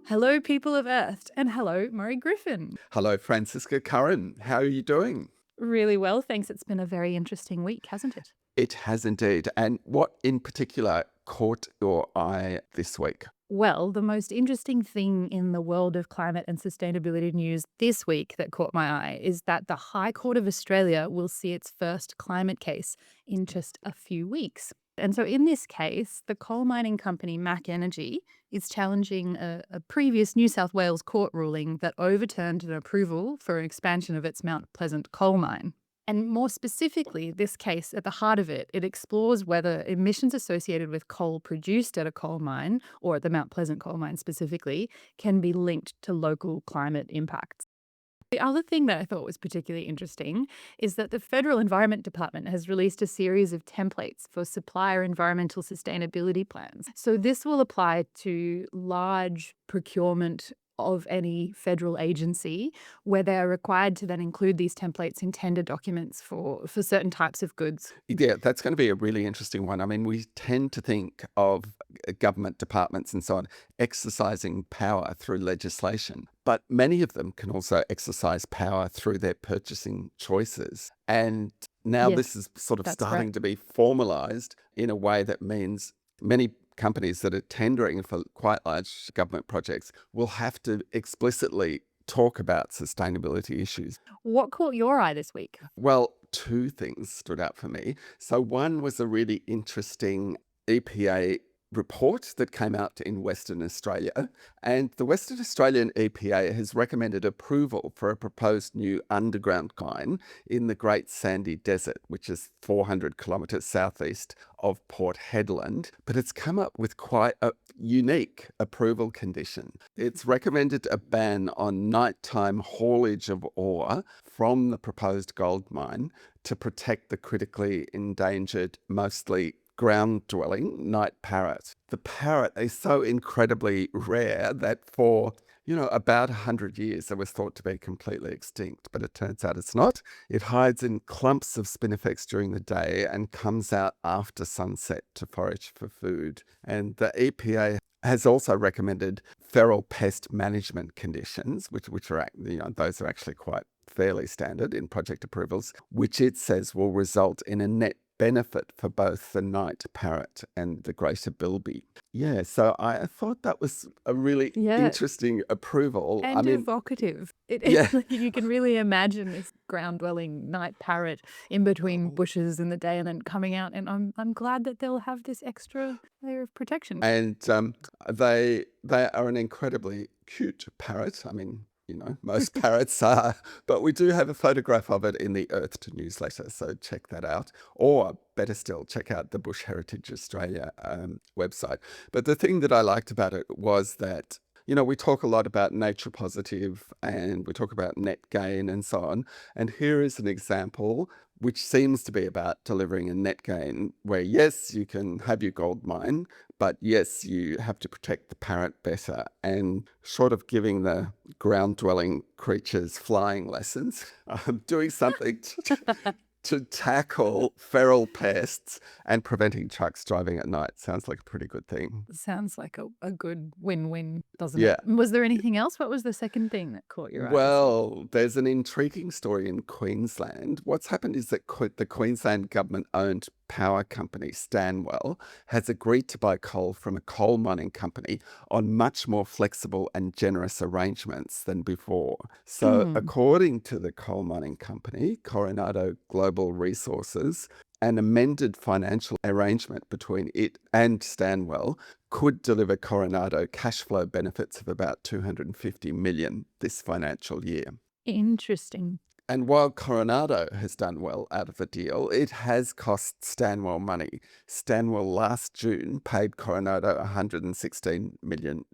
Hello, people of Earth, and hello, Murray Griffin. Hello, Francisca Curran. How are you doing? Really well, thanks. It's been a very interesting week, hasn't it? It has indeed. And what in particular caught your eye this week? Well, the most interesting thing in the world of climate and sustainability news this week that caught my eye is that the High Court of Australia will see its first climate case in just a few weeks. And so, in this case, the coal mining company Mac Energy is challenging a previous New South Wales court ruling that overturned an approval for an expansion of its Mount Pleasant coal mine. And more specifically, this case, at the heart of it, it explores whether emissions associated with coal produced at a coal mine, or at the Mount Pleasant coal mine specifically, can be linked to local climate impacts. The other thing that I thought was particularly interesting is that the Federal Environment Department has released a series of templates for supplier environmental sustainability plans. So this will apply to large procurement of any federal agency where they are required to then include these templates in tender documents for certain types of goods. Yeah, that's going to be a really interesting one. I mean, we tend to think of government departments and so on exercising power through legislation, but many of them can also exercise power through their purchasing choices. And now this Yes, is sort of that's right. starting to be formalized in a way that means many companies that are tendering for quite large government projects will have to explicitly talk about sustainability issues. What caught your eye this week? Well, two things stood out for me. So, one was a really interesting EPA report that came out in Western Australia. And the Western Australian EPA has recommended approval for a proposed new underground mine in the Great Sandy Desert, which is 400 kilometres southeast of Port Hedland. But it's come up with quite a unique approval condition. It's recommended a ban on nighttime haulage of ore from the proposed gold mine to protect the critically endangered, mostly ground dwelling night parrot. The parrot is so incredibly rare that for about 100 years it was thought to be completely extinct, but it turns out it's not. It hides in clumps of spinifex during the day and comes out after sunset to forage for food. And the EPA has also recommended feral pest management conditions, which are those are actually quite fairly standard in project approvals, which it says will result in a net benefit for both the night parrot and the greater bilby. Yeah, so I thought that was a really Yeah, interesting approval. I and mean, evocative. yeah. You can really imagine this ground-dwelling night parrot in between bushes in the day and then coming out, and I'm glad that they'll have this extra layer of protection. And they are an incredibly cute parrot. I mean, most parrots are, but we do have a photograph of it in the Earthed newsletter, so check that out. Or better still, check out the Bush Heritage Australia website. But the thing that I liked about it was that we talk a lot about nature positive and we talk about net gain and so on. And here is an example which seems to be about delivering a net gain where, yes, you can have your gold mine, but yes, you have to protect the parrot better and short of giving the ground dwelling creatures flying lessons, doing something to tackle feral pests and preventing trucks driving at night. Sounds like a pretty good thing. Sounds like a good win-win, doesn't it? Yeah. Was there anything else? What was the second thing that caught your eye this week? Well, there's an intriguing story in Queensland. What's happened is that the Queensland government-owned power company Stanwell has agreed to buy coal from a coal mining company on much more flexible and generous arrangements than before. So, Mm. according to the coal mining company, Coronado Global Resources, an amended financial arrangement between it and Stanwell could deliver Coronado cash flow benefits of about 250 million this financial year. Interesting. And while Coronado has done well out of the deal, it has cost Stanwell money. Stanwell last June paid Coronado $116 million.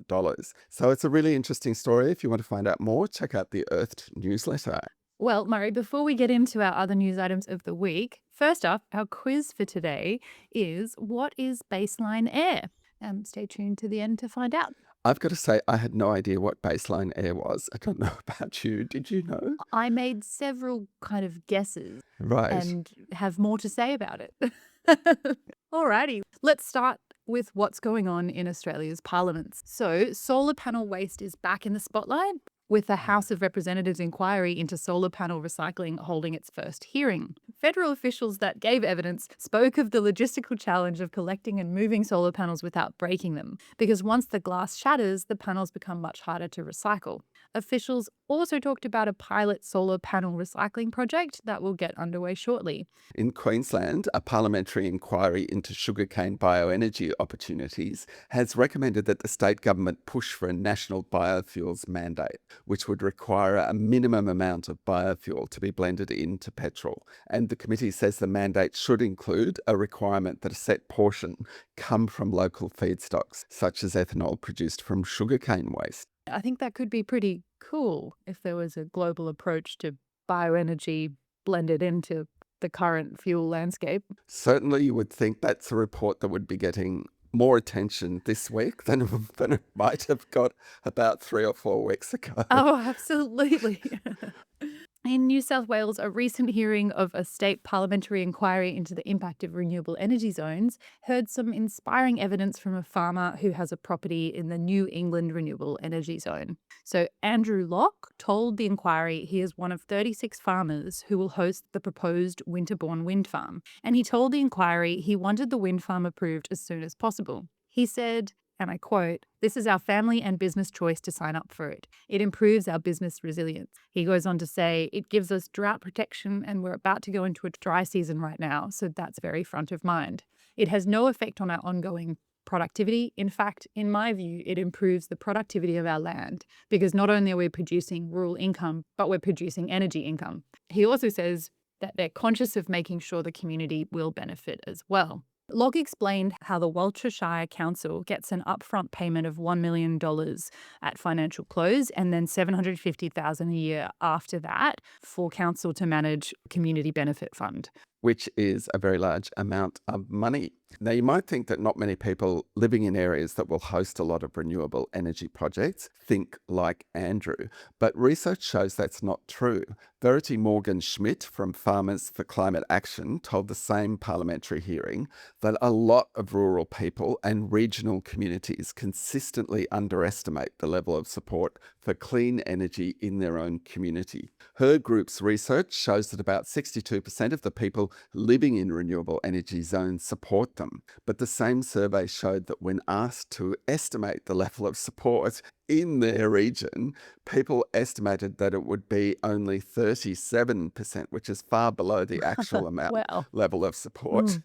So it's a really interesting story. If you want to find out more, check out the Earthed newsletter. Well, Murray, before we get into our other news items of the week, first up, our quiz for today is what is baseline air? Stay tuned to the end to find out. I've got to say, I had no idea what baseline air was. I don't know about you. Did you know? I made several kind of guesses Right. and have more to say about it. Alrighty, let's start with what's going on in Australia's parliaments. So, solar panel waste is back in the spotlight, with the House of Representatives inquiry into solar panel recycling holding its first hearing. Federal officials that gave evidence spoke of the logistical challenge of collecting and moving solar panels without breaking them, because once the glass shatters, the panels become much harder to recycle. Officials also talked about a pilot solar panel recycling project that will get underway shortly. In Queensland, a parliamentary inquiry into sugarcane bioenergy opportunities has recommended that the state government push for a national biofuels mandate, which would require a minimum amount of biofuel to be blended into petrol. And the committee says the mandate should include a requirement that a set portion come from local feedstocks, such as ethanol produced from sugarcane waste. I think that could be pretty cool if there was a global approach to bioenergy blended into the current fuel landscape. Certainly, you would think that's a report that would be getting more attention this week than it might have got about 3 or 4 weeks ago. Oh, absolutely. In New South Wales, a recent hearing of a state parliamentary inquiry into the impact of renewable energy zones heard some inspiring evidence from a farmer who has a property in the New England Renewable Energy Zone. So, Andrew Locke told the inquiry he is one of 36 farmers who will host the proposed Winterbourne wind farm. And he told the inquiry he wanted the wind farm approved as soon as possible. He said, and I quote, "This is our family and business choice to sign up for it. It improves our business resilience." He goes on to say, "It gives us drought protection and we're about to go into a dry season right now, so that's very front of mind. It has no effect on our ongoing productivity. In fact, in my view, it improves the productivity of our land because not only are we producing rural income, but we're producing energy income." He also says that they're conscious of making sure the community will benefit as well. Log explained how the Waltershire Council gets an upfront payment of $1 million at financial close and then $750,000 a year after that for council to manage community benefit fund. Which is a very large amount of money. Now, you might think that not many people living in areas that will host a lot of renewable energy projects think like Andrew, but research shows that's not true. Verity Morgan-Schmidt from Farmers for Climate Action told the same parliamentary hearing that a lot of rural people and regional communities consistently underestimate the level of support for clean energy in their own community. Her group's research shows that about 62% of the people living in renewable energy zones support them. But the same survey showed that when asked to estimate the level of support in their region, people estimated that it would be only 37%, which is far below the actual Well, level of support.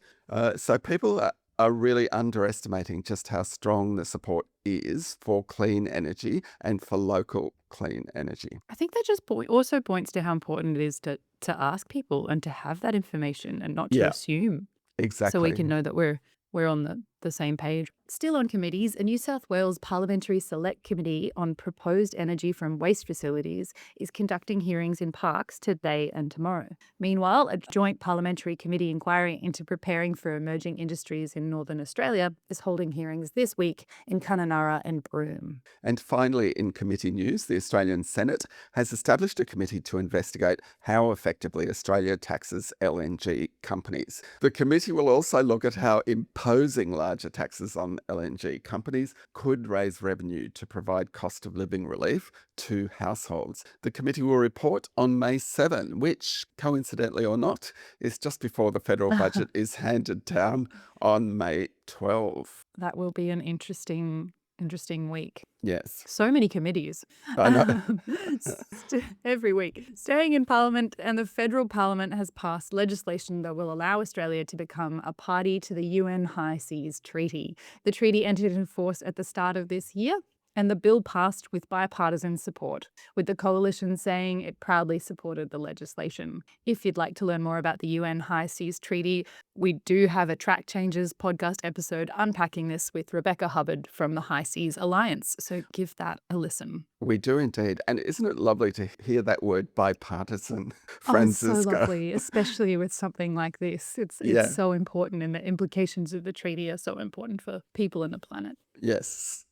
So people are really underestimating just how strong the support is for clean energy and for local clean energy. I think that just also points to how important it is to ask people and to have that information and not to Yeah, assume, so we exactly. can know that we're on the same page. Still on committees, a New South Wales Parliamentary Select Committee on Proposed Energy from Waste Facilities is conducting hearings in Parks today and tomorrow. Meanwhile, a joint parliamentary committee inquiry into preparing for emerging industries in Northern Australia is holding hearings this week in Kununurra and Broome. And finally, in committee news, the Australian Senate has established a committee to investigate how effectively Australia taxes LNG companies. The committee will also look at how imposing larger taxes on LNG companies could raise revenue to provide cost of living relief to households. The committee will report on May 7, which, coincidentally or not, is just before the federal budget is handed down on May 12. That will be an interesting week. Yes, So many committees. I know. Every week. Staying in Parliament, and the federal Parliament has passed legislation that will allow Australia to become a party to the UN High Seas Treaty. The treaty entered into force at the start of this year, and the bill passed with bipartisan support, with the coalition saying it proudly supported the legislation. If you'd like to learn more about the UN High Seas Treaty, we do have a Track Changes podcast episode unpacking this with Rebecca Hubbard from the High Seas Alliance, so give that a listen. We do indeed. And isn't it lovely to hear that word bipartisan, Oh, it's so Francisco? lovely, especially with something like this. It's Yeah, so important, and the implications of the treaty are so important for people and the planet. yes.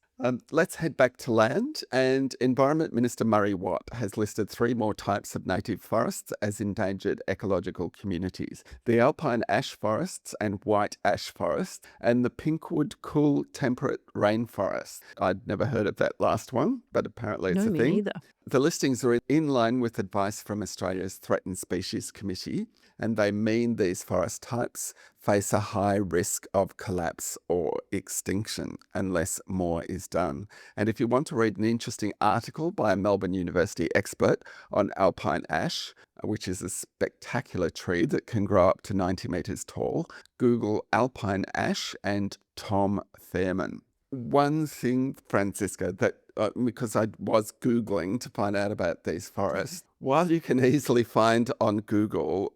Let's head back to land. And Environment Minister Murray Watt has listed three more types of native forests as endangered ecological communities: the alpine ash forests and white ash forests, and the pinkwood cool temperate rainforest. I'd never heard of that last one, but apparently it's No, a me thing. neither. The listings are in line with advice from Australia's Threatened Species Committee, and they mean these forest types face a high risk of collapse or extinction unless more is done. And if you want to read an interesting article by a Melbourne University expert on alpine ash, which is a spectacular tree that can grow up to 90 metres tall, Google alpine ash and Tom Thurman. One thing, Francisca, that because I was Googling to find out about these forests, while you can easily find on Google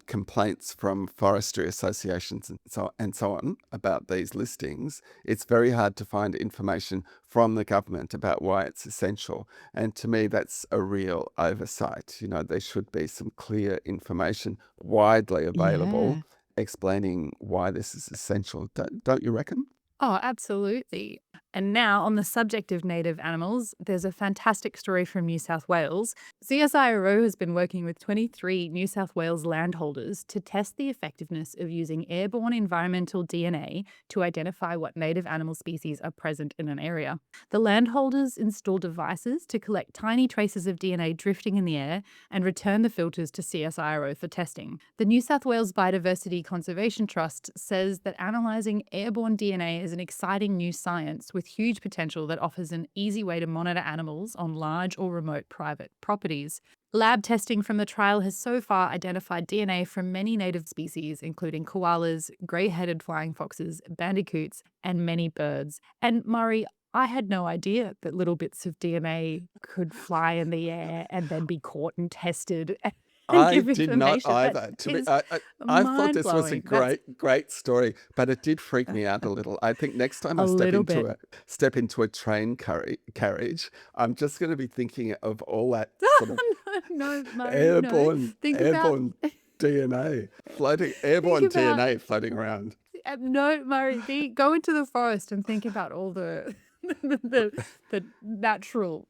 complaints from forestry associations and so on about these listings, it's very hard to find information from the government about why it's essential. And to me, that's a real oversight. There should be some clear information widely available Yeah. explaining why this is essential. Don't you reckon? Oh, absolutely. And now, on the subject of native animals, there's a fantastic story from New South Wales. CSIRO has been working with 23 New South Wales landholders to test the effectiveness of using airborne environmental DNA to identify what native animal species are present in an area. The landholders install devices to collect tiny traces of DNA drifting in the air and return the filters to CSIRO for testing. The New South Wales Biodiversity Conservation Trust says that analysing airborne DNA is an exciting new science with huge potential that offers an easy way to monitor animals on large or remote private properties. Lab testing from the trial has so far identified DNA from many native species, including koalas, grey-headed flying foxes, bandicoots, and many birds. And Murray, I had no idea that little bits of DNA could fly in the air and then be caught and tested and I give did not information. That either. To me, is I thought this was a mind-blowing. That's great story, but it did freak me out a little. I think next time I a little bit. step into a train carriage, I'm just going to be thinking of all that sort of No, Murray, no. airborne Think about airborne DNA floating, think airborne about DNA floating around. no, Murray, go into the forest and think about all the the the natural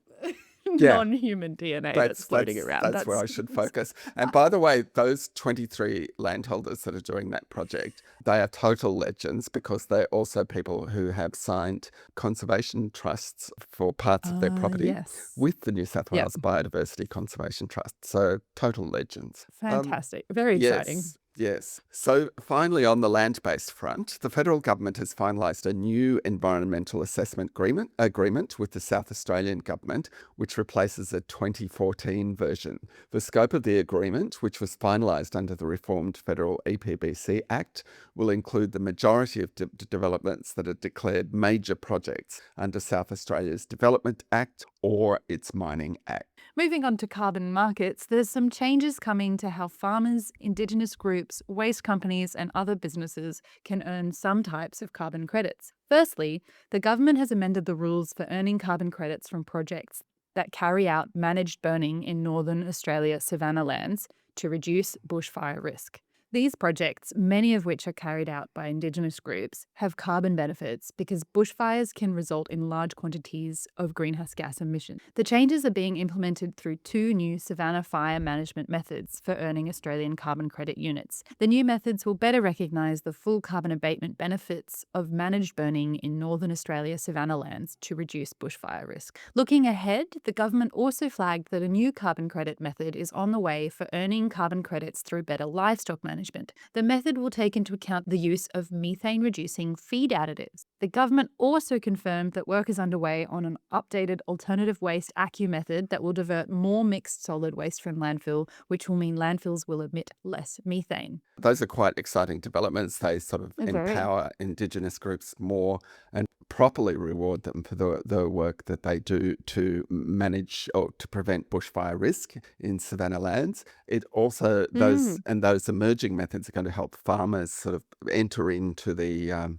Yeah, non-human DNA that's That's floating that's around. that's where I should focus. And by the way, those 23 landholders that are doing that project, they are total legends because they're also people who have signed conservation trusts for parts of their property Yes. with the New South Yep. Wales Biodiversity Conservation Trust. So total legends. Fantastic. Very exciting. Yes, yes. So finally, on the land-based front, the federal government has finalised a new environmental assessment agreement with the South Australian government, which replaces a 2014 version. The scope of the agreement, which was finalised under the reformed federal EPBC Act, will include the majority of developments that are declared major projects under South Australia's Development Act or its Mining Act. Moving on to carbon markets, there's some changes coming to how farmers, Indigenous groups, waste companies, and other businesses can earn some types of carbon credits. Firstly, the government has amended the rules for earning carbon credits from projects that carry out managed burning in northern Australia savanna lands to reduce bushfire risk. These projects, many of which are carried out by Indigenous groups, have carbon benefits because bushfires can result in large quantities of greenhouse gas emissions. The changes are being implemented through two new savanna fire management methods for earning Australian carbon credit units. The new methods will better recognise the full carbon abatement benefits of managed burning in northern Australia savanna lands to reduce bushfire risk. Looking ahead, the government also flagged that a new carbon credit method is on the way for earning carbon credits through better livestock management. The method will take into account the use of methane-reducing feed additives. The government also confirmed that work is underway on an updated alternative waste ACCU method that will divert more mixed solid waste from landfill, which will mean landfills will emit less methane. Those are quite exciting developments. They sort of Very. empower Indigenous groups more and properly reward them for the work that they do to manage or to prevent bushfire risk in savanna lands. It also, those emerging methods are going to help farmers sort of enter into the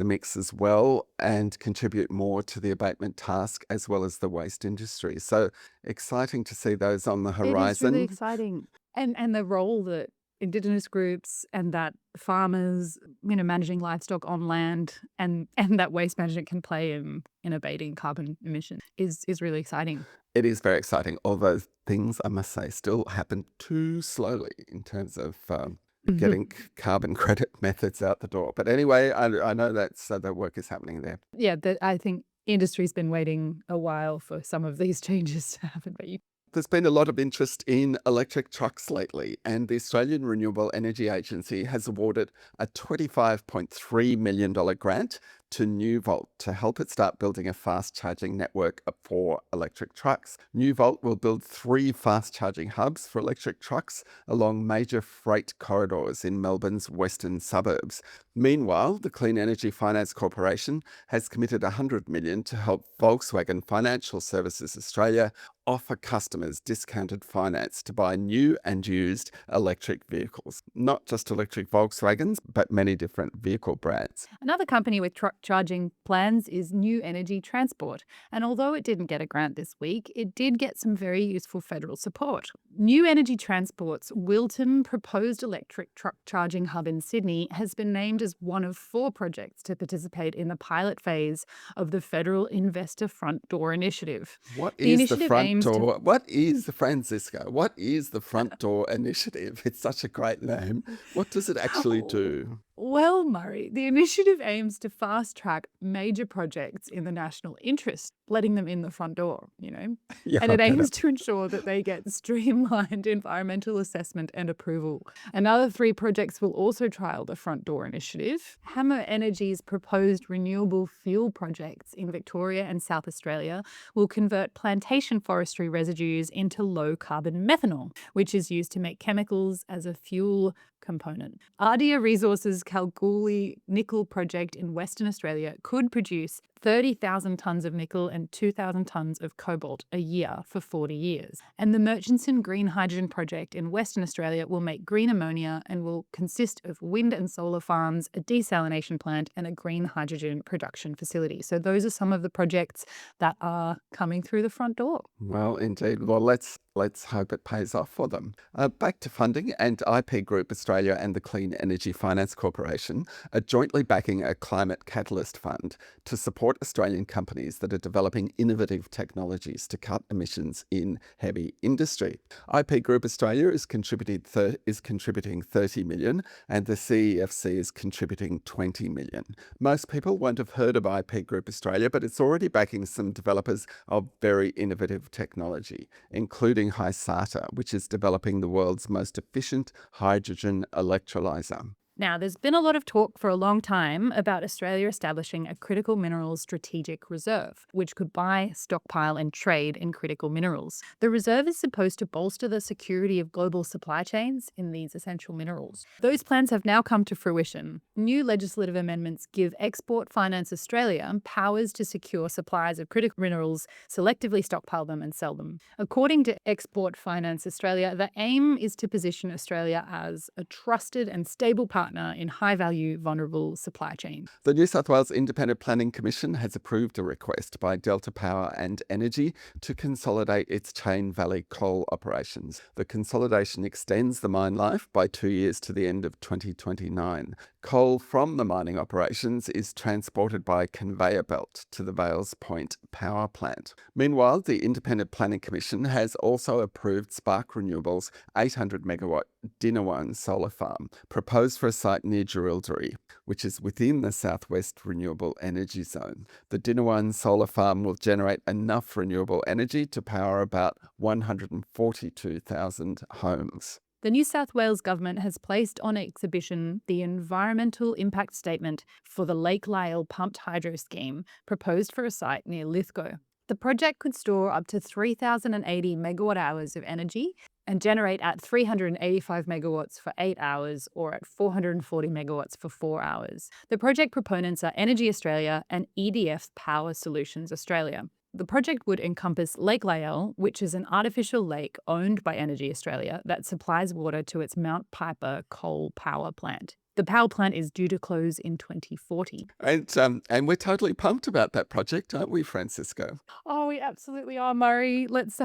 mix as well and contribute more to the abatement task as well as the waste industry. So exciting to see those on the It is really horizon. exciting. And the role that Indigenous groups and that farmers, managing livestock on land and that waste management can play in abating carbon emission is really exciting. It is very exciting, although things, I must say, still happen too slowly in terms of getting carbon credit methods out the door. But anyway, I know that's the work is happening there. Yeah, I think industry's been waiting a while for some of these changes to happen, but you There's been a lot of interest in electric trucks lately, and the Australian Renewable Energy Agency has awarded a $25.3 million grant to New Volt to help it start building a fast charging network for electric trucks. New Volt will build 3 fast charging hubs for electric trucks along major freight corridors in Melbourne's western suburbs. Meanwhile, the Clean Energy Finance Corporation has committed $100 million to help Volkswagen Financial Services Australia offer customers discounted finance to buy new and used electric vehicles. Not just electric Volkswagens, but many different vehicle brands. Another company with truck charging plans is New Energy Transport. And although it didn't get a grant this week, it did get some very useful federal support. New Energy Transport's Wilton proposed electric truck charging hub in Sydney has been named as one of 4 projects to participate in the pilot phase of the Federal Investor Front Door Initiative. What The is the initiative front aims to door? What is the Francisco? What is the front door initiative? It's such a great name. What does it actually Oh, do? well, Murray, the initiative aims to fast track major projects in the national interest, letting them in the front door. Yeah, And I it get aims it. to ensure that they get streamlined environmental assessment and approval. Another 3 projects will also trial the front door initiative. Hammer Energy's proposed renewable fuel projects in Victoria and South Australia will convert plantation forestry residues into low carbon methanol, which is used to make chemicals as a fuel component. Ardia Resources' Kalgoorlie nickel project in Western Australia could produce 30,000 tonnes of nickel and 2,000 tonnes of cobalt a year for 40 years. And the Murchison Green Hydrogen project in Western Australia will make green ammonia and will consist of wind and solar farms, a desalination plant, and a green hydrogen production facility. So those are some of the projects that are coming through the front door. Well, indeed. Well, let's hope it pays off for them. Back to funding, and IP Group Australia and the Clean Energy Finance Corporation are jointly backing a climate catalyst fund to support Australian companies that are developing innovative technologies to cut emissions in heavy industry. IP Group Australia is contributing 30 million, and the CEFC is contributing 20 million. Most people won't have heard of IP Group Australia, but it's already backing some developers of very innovative technology, including Hysata, which is developing the world's most efficient hydrogen electrolyzer. Now, there's been a lot of talk for a long time about Australia establishing a critical minerals strategic reserve, which could buy, stockpile, and trade in critical minerals. The reserve is supposed to bolster the security of global supply chains in these essential minerals. Those plans have now come to fruition. New legislative amendments give Export Finance Australia powers to secure supplies of critical minerals, selectively stockpile them, and sell them. According to Export Finance Australia, the aim is to position Australia as a trusted and stable partner in high-value, vulnerable supply chains. The New South Wales Independent Planning Commission has approved a request by Delta Power and Energy to consolidate its Chain Valley coal operations. The consolidation extends the mine life by 2 years to the end of 2029. Coal from the mining operations is transported by conveyor belt to the Vales Point power plant. Meanwhile, the Independent Planning Commission has also approved Spark Renewables' 800 megawatt Dinawan solar farm, proposed for a site near Jerilderie, which is within the Southwest Renewable Energy Zone. The Dinawan solar farm will generate enough renewable energy to power about 142,000 homes. The New South Wales government has placed on exhibition the environmental impact statement for the Lake Lyell pumped hydro scheme proposed for a site near Lithgow. The project could store up to 3,080 megawatt hours of energy and generate at 385 megawatts for 8 hours or at 440 megawatts for 4 hours. The project proponents are Energy Australia and EDF Power Solutions Australia. The project would encompass Lake Lyell, which is an artificial lake owned by Energy Australia that supplies water to its Mount Piper coal power plant. The power plant is due to close in 2040. And we're totally pumped about that project, aren't we, Francisco? Oh, we absolutely are, Murray. Let's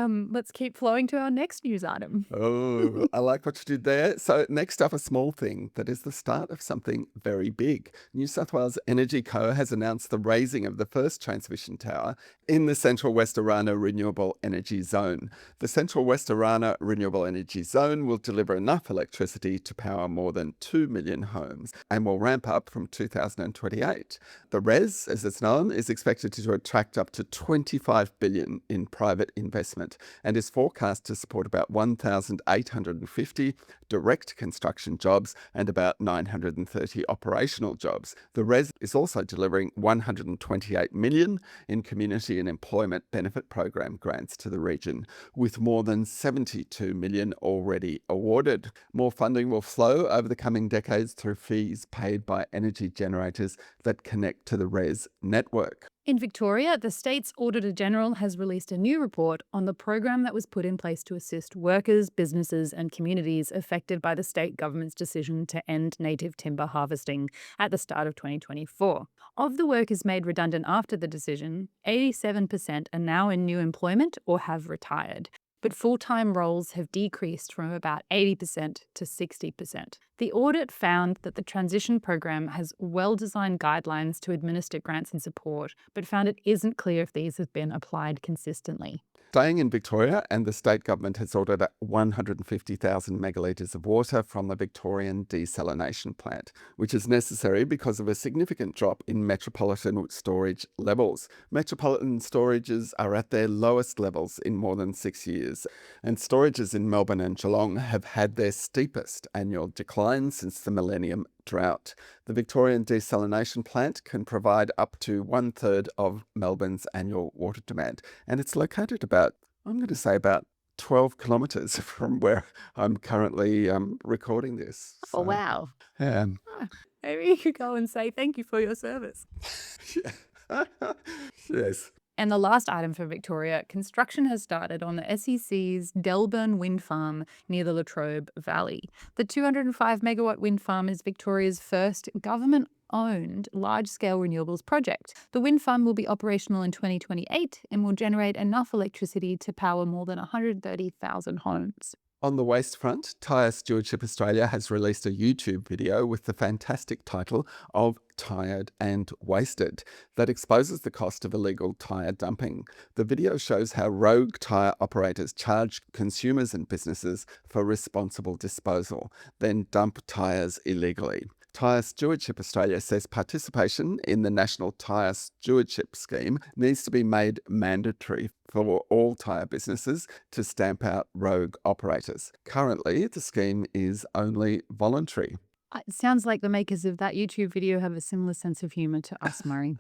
keep flowing to our next news item. Oh, I like what you did there. So, next up, a small thing that is the start of something very big. New South Wales Energy Co has announced the raising of the first transmission tower in the Central West Orana Renewable Energy Zone. The Central West Orana Renewable Energy Zone will deliver enough electricity to power more than 2 million homes and will ramp up from 2028. The RES, as it's known, is expected to attract up to 25 billion in private investment and is forecast to support about 1,850 direct construction jobs and about 930 operational jobs. The RES is also delivering 128 million in community and employment benefit program grants to the region, with more than 72 million already awarded. More funding will flow over the coming decades through fees paid by energy generators that connect to the RES network. In Victoria, the state's Auditor General has released a new report on the program that was put in place to assist workers, businesses, and communities affected by the state government's decision to end native timber harvesting at the start of 2024. Of the workers made redundant after the decision, 87% are now in new employment or have retired. But full-time roles have decreased from about 80% to 60%. The audit found that the transition program has well-designed guidelines to administer grants and support, but found it isn't clear if these have been applied consistently. Staying in Victoria, and the state government has ordered 150,000 megalitres of water from the Victorian desalination plant, which is necessary because of a significant drop in metropolitan storage levels. Metropolitan storages are at their lowest levels in more than 6 years, and storages in Melbourne and Geelong have had their steepest annual decline since the millennium drought. The Victorian desalination plant can provide up to 1/3 of Melbourne's annual water demand, and it's located about, I'm going to say, about 12 kilometres from where I'm currently recording this. Oh, So, wow. yeah. Maybe you could go and say thank you for your service. Yes. And the last item for Victoria, construction has started on the SEC's Delburn wind farm near the Latrobe Valley. The 205 megawatt wind farm is Victoria's first government-owned large-scale renewables project. The wind farm will be operational in 2028 and will generate enough electricity to power more than 130,000 homes. On the waste front, Tyre Stewardship Australia has released a YouTube video with the fantastic title of Tyred and Wasted that exposes the cost of illegal tyre dumping. The video shows how rogue tyre operators charge consumers and businesses for responsible disposal, then dump tyres illegally. Tyre Stewardship Australia says participation in the National Tyre Stewardship Scheme needs to be made mandatory for all tyre businesses to stamp out rogue operators. Currently, the scheme is only voluntary. It sounds like the makers of that YouTube video have a similar sense of humour to us, Murray.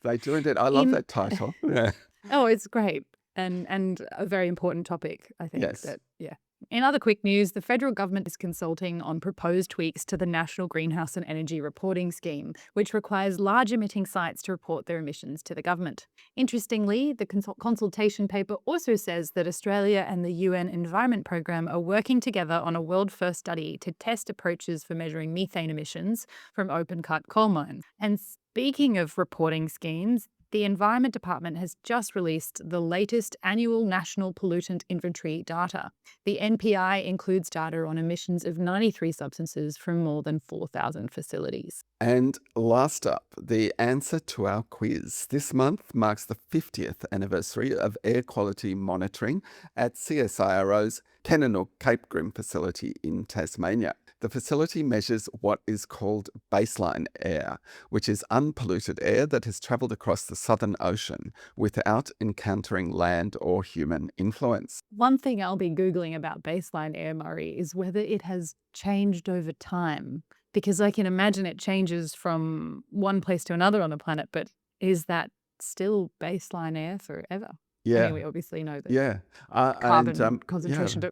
They do indeed. I love In that title. Yeah. Oh, it's great. And a very important topic, I think. Yes. Yeah. In other quick news, the federal government is consulting on proposed tweaks to the National Greenhouse and Energy Reporting Scheme, which requires large emitting sites to report their emissions to the government. Interestingly, the consultation paper also says that Australia and the UN Environment Programme are working together on a world-first study to test approaches for measuring methane emissions from open-cut coal mines. And speaking of reporting schemes, the Environment Department has just released the latest annual National Pollutant Inventory data. The NPI includes data on emissions of 93 substances from more than 4,000 facilities. And last up, the answer to our quiz. This month marks the 50th anniversary of air quality monitoring at CSIRO's Kenanuk Cape Grim facility in Tasmania. The facility measures what is called baseline air, which is unpolluted air that has travelled across the Southern Ocean without encountering land or human influence. One thing I'll be Googling about baseline air, Murray, is whether it has changed over time. Because I can imagine it changes from one place to another on the planet, but is that still baseline air forever? I mean, Yeah, we obviously know that yeah. carbon Yeah, concentration,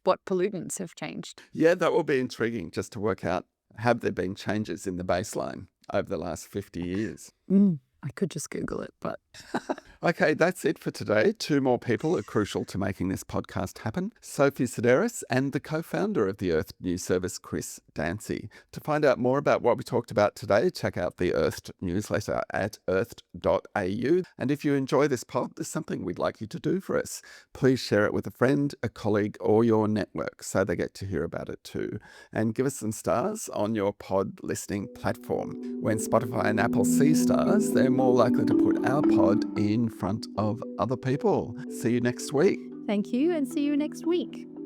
what pollutants have changed. yeah, that will be intriguing just to work out, have there been changes in the baseline over the last 50 years? Mm. I could just Google it, but Okay, that's it for today. Two more people are crucial to making this podcast happen: Sophie Sedaris and the co-founder of the Earth News Service, Chris Dancy. To find out more about what we talked about today, check out the Earth newsletter at earth.au. And if you enjoy this pod, there's something we'd like you to do for us. Please share it with a friend, a colleague, or your network so they get to hear about it too. And give us some stars on your pod listening platform. When Spotify and Apple see stars, they're more likely to put our pod in front of other people. See you next week. thank you and see you next week.